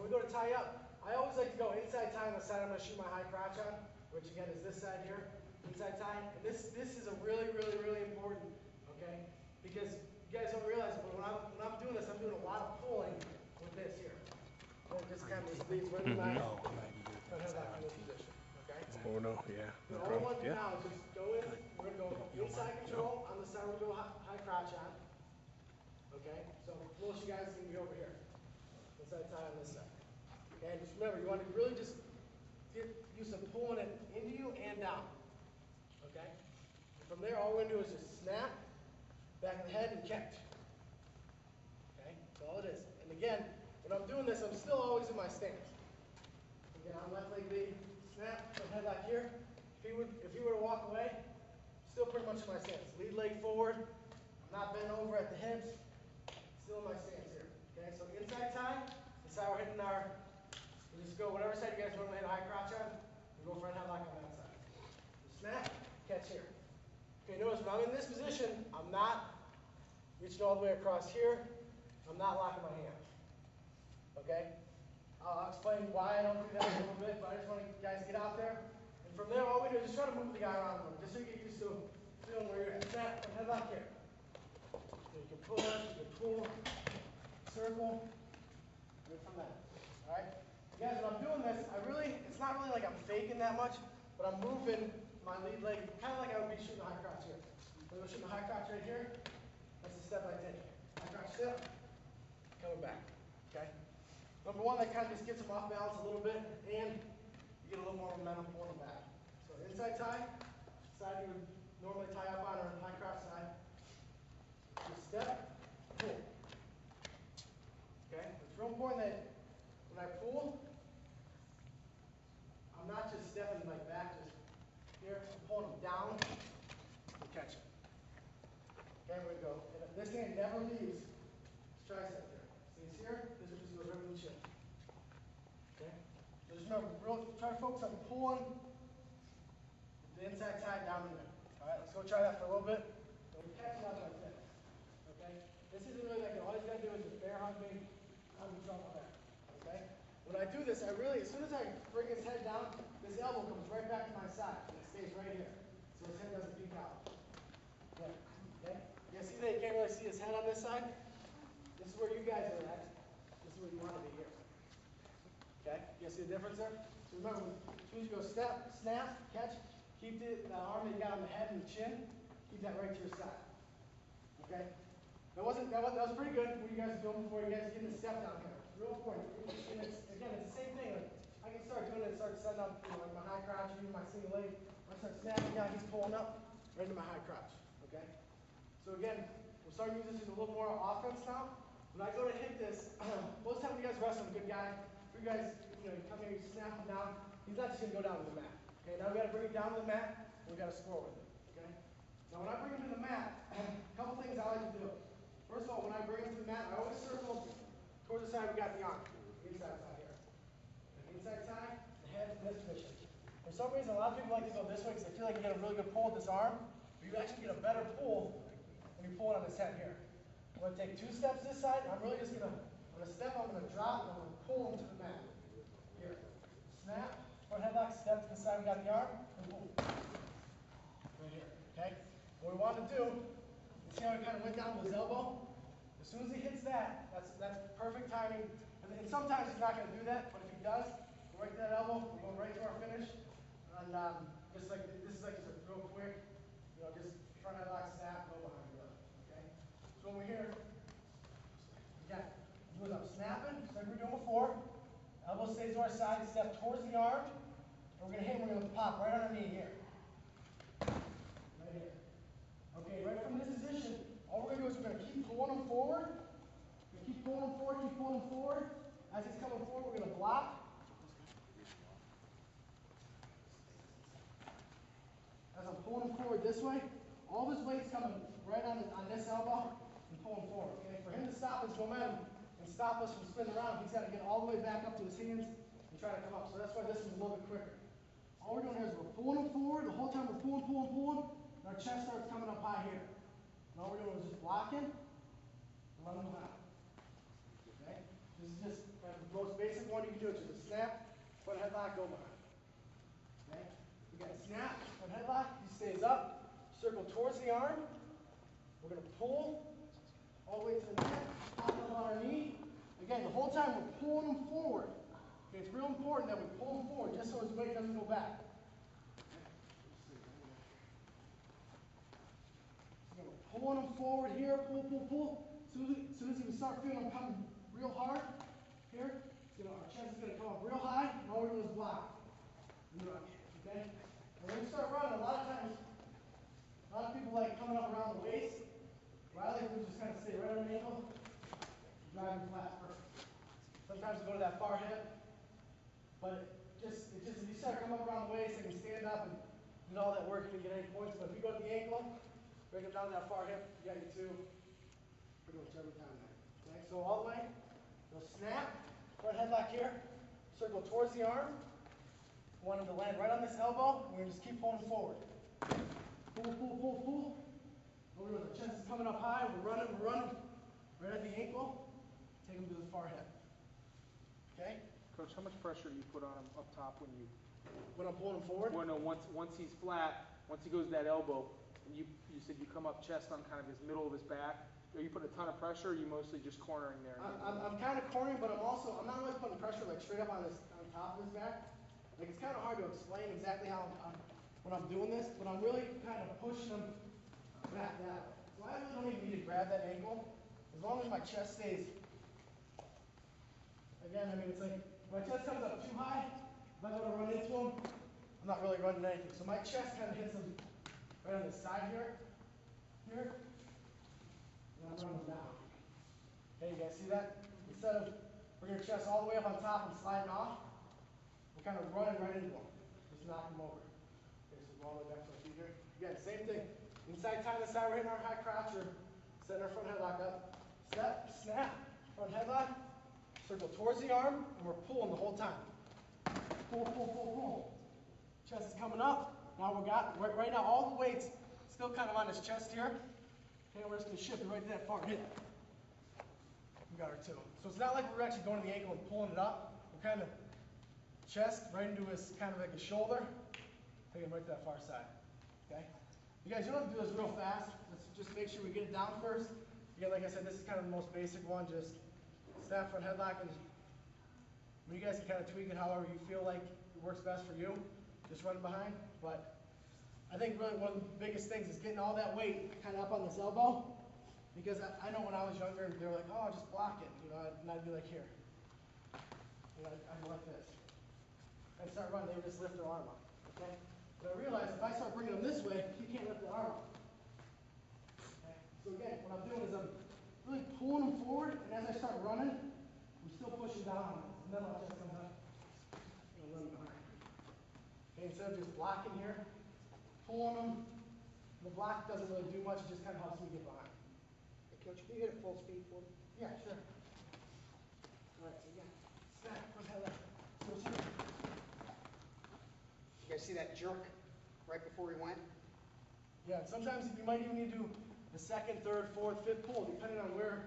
when we go to tie up, I always like to go inside tie on the side I'm going to shoot my high crotch on, which again is this side here, inside tie. And this is a really important, okay? Because you guys don't realize, but when I'm doing this, I'm doing a lot of pulling with this here. And it just kind of leads right in my headlock in this position. Okay? Oh no, yeah. So all I want to do now is just go in. We're going to go inside control on the side we're going to go high crotch on. Okay? So most of you guys can be over here. Inside tie on this side. Okay? And just remember, you want to really just get used to pulling it into you and down. Okay? And from there, all we're going to do is just snap, back of the head, and catch. Okay? That's all it is. And again, when I'm doing this, I'm still always in my stance. Again, on left leg lead, snap, put headlock here. If he were to walk away, still pretty much in my stance. Lead leg forward. I'm not bent over at the hips. Still in my stance here. Okay, so inside tie, that's how we're hitting our, we just go whatever side you guys normally hit a high crotch on, we go front headlock on that side. So snap, catch here. Okay, notice when I'm in this position, I'm not reaching all the way across here. I'm not locking my hands. Okay? I'll explain why I don't do that in a little bit, but I just want you guys to get out there. And from there, all we do is just try to move the guy around a little, just so you get used to feeling where you're at. Snap, and headlock here. So you can push, you can pull, circle, right from that. All right? Guys, when I'm doing this, it's not really like I'm faking that much, but I'm moving my lead leg kind of like I would be shooting a high crotch here. So I'm shooting a high crotch right here. That's the step I take. High crotch step, coming back. Okay? Number one, that kind of just gets them off balance a little bit, and you get a little more momentum pulling them back. So inside tie, side you would normally tie up on, or high crotch side. Just step, pull. Okay? It's real important that when I pull, I'm not just stepping like back, just here, I'm pulling them down and catch it. Okay, here we go. And this hand never leaves this tricep here. Stays here, this just goes right in the chin. Okay? So just remember, try to focus on pulling the inside tie down in there. Alright, let's go try that for a little bit. So we catch it out like this. Okay? This isn't really like all you gotta do is just bear hug me, I'm in trouble there. Okay? When I do this, as soon as I bring his head down, this elbow comes right back to my side, and it stays right here. So his head doesn't peek out. Yeah. Okay? You guys see that you can't really see his head on this side? This is where you guys are at. This is where you want to be here. Okay? You guys see the difference there? So remember, as soon as you go step, snap, catch, keep the arm that you got on the head and the chin, keep that right to your side. Okay? That was pretty good what you guys are doing before you guys get in the step down here. Real important. And again, it's the same thing. Like, I can start doing it and start setting up like my high crotch, even my single leg. I start snapping down, he's pulling up right into my high crotch. Okay? So again, we're starting to use this as a little more offense now. When I go to hit this, most of the time you guys wrestle a good guy. For you guys, you come here, you snap him down. He's not just going to go down to the mat. Okay? Now we got to bring it down to the mat, and we got to score with it. Okay? Now when I bring him to the mat, a couple things I like to do. First of all, when I bring him to the mat, I always circle towards the side we got the arm. Inside side here. The inside side, the head in this position. For some reason, a lot of people like to go this way because they feel like you get a really good pull with this arm, but you actually get a better pull when you pull it on his head here. I'm going to take 2 steps this side. I'm really just going to step, I'm going to drop, and I'm going to pull him to the mat. Here. Snap, front headlock, step to the side we got the arm, and pull. Right here. Okay? What we want to do, you see how he kind of went down with his elbow? As soon as he hits that, that's perfect timing. And sometimes he's not going to do that, but if he does, go right to that elbow, we'll go right to our finish. And just like this is like just a real quick, just front headlock, snap, go behind the other. Okay? So when we're here, again, do is I'm snapping, just like we were doing before. Elbow stays to our side, step towards the arm. And we're going to hit, we're going to pop right on our knee here. Right here. Okay, right from this position, all we're going to do is we're going to keep pulling them forward. We're going to keep pulling them forward, keep pulling them forward. As he's coming forward, we're going to block. As I'm pulling him forward this way, all this weight's coming right on this elbow and pulling forward. Okay, for him to stop his momentum and stop us from spinning around, he's got to get all the way back up to his hands and try to come up. So that's why this is a little bit quicker. All we're doing here is we're pulling him forward. The whole time we're pulling, and our chest starts coming up high here. And all we're doing is just blocking and letting him out. Okay? This is just the most basic one. one you can do is just a snap, front headlock, go behind. Okay? We got a snap, front headlock, he stays up, circle towards the arm. We're going to pull all the way to the neck, pop up on our knee. Again, the whole time we're pulling them forward. Okay, it's real important that we pull them forward just so his weight doesn't go back. So we're pulling them forward here, pull, pull, pull. As soon as we start feeling them coming real hard, here, our chest is going to come up real high, and all we're doing is block. Okay? And when we start running, a lot of people like coming up around the waist. Well, I like to just kind of stay right on the ankle, driving flat first. Sometimes we go to that far hip, but if you start coming up around the waist, you can stand up and do all that work, you can get any points. But if you go to the ankle, bring it down to that far hip, you got your two, pretty much every time there. Okay, so all the way, go snap, front headlock here, circle towards the arm. Want him to land right on this elbow, we're going to just keep pulling forward. Pull, pull, pull, pull. Over the chest is coming up high, we're running, right at the ankle, take him to the far hip. Okay? Coach, how much pressure do you put on him up top when I'm pulling him forward? Well, no, once he's flat, once he goes to that elbow, and you said you come up chest on kind of his middle of his back, are you putting a ton of pressure, or are you mostly just cornering there? I'm kind of cornering, but I'm not always putting pressure like straight up on top of his back. Like it's kind of hard to explain exactly how when I'm doing this, but I'm really kind of pushing him back that way. So I really don't even need to grab that ankle. As long as my chest stays, again, I mean, it's like, if my chest comes up too high, if I go to run into him, I'm not really running anything. So my chest kind of hits him right on the side here, and I'm running down. Okay, you guys see that? Instead of bringing your chest all the way up on top and sliding off, we're kind of running right into him. Just knock him over. Okay, so go all the way back to our feet here. Again, same thing. Inside tie to side, we're hitting our high crouch or setting our front headlock up. Step, snap, front headlock, circle towards the arm, and we're pulling the whole time. Pull, pull, pull, pull. Chest is coming up. Now right now all the weight's still kind of on his chest here. Okay, we're just going to shift it right to that far hip. We got our two. So it's not like we're actually going to the ankle and pulling it up. We're kind of chest right into his, kind of like his shoulder. Take him right to that far side. Okay? You guys, you don't have to do this real fast. Let's just make sure we get it down first. Again, like I said, this is kind of the most basic one. Just snap front headlock, and you guys can kind of tweak it however you feel like it works best for you. Just run behind. But I think really one of the biggest things is getting all that weight kind of up on this elbow. Because I know when I was younger, they were like, oh, just block it. And I'd be like, here. I'd go like this. I'd start running, they would just lift their arm up. Okay? But I realized if I start bringing them this way, he can't lift the arm up. Okay? So again, what I'm doing is I'm really pulling them forward, and as I start running, I'm still pushing down on this. And then I'll just come up and run behind. Okay, instead of just blocking here, pulling them. The block doesn't really do much, it just kind of helps me get behind. Hey, Coach, can you hit it full speed for me? Yeah, sure. All right, so again, snap, front headlock. You guys see that jerk right before he went? Yeah, and sometimes you might even need to do the second, third, fourth, fifth pull, depending on where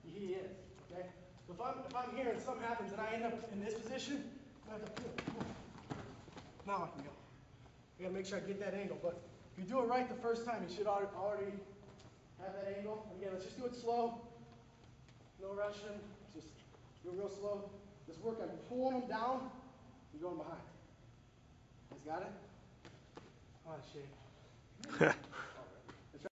he is. Okay? So if I'm here and something happens and I end up in this position, I have to pull. Now I can go. I gotta make sure I get that angle. But if you do it right the first time, you should already have that angle. And again, let's just do it slow. No rushing. Just do it real slow. Just work on pulling them down and going behind. You guys got it? Oh, shit.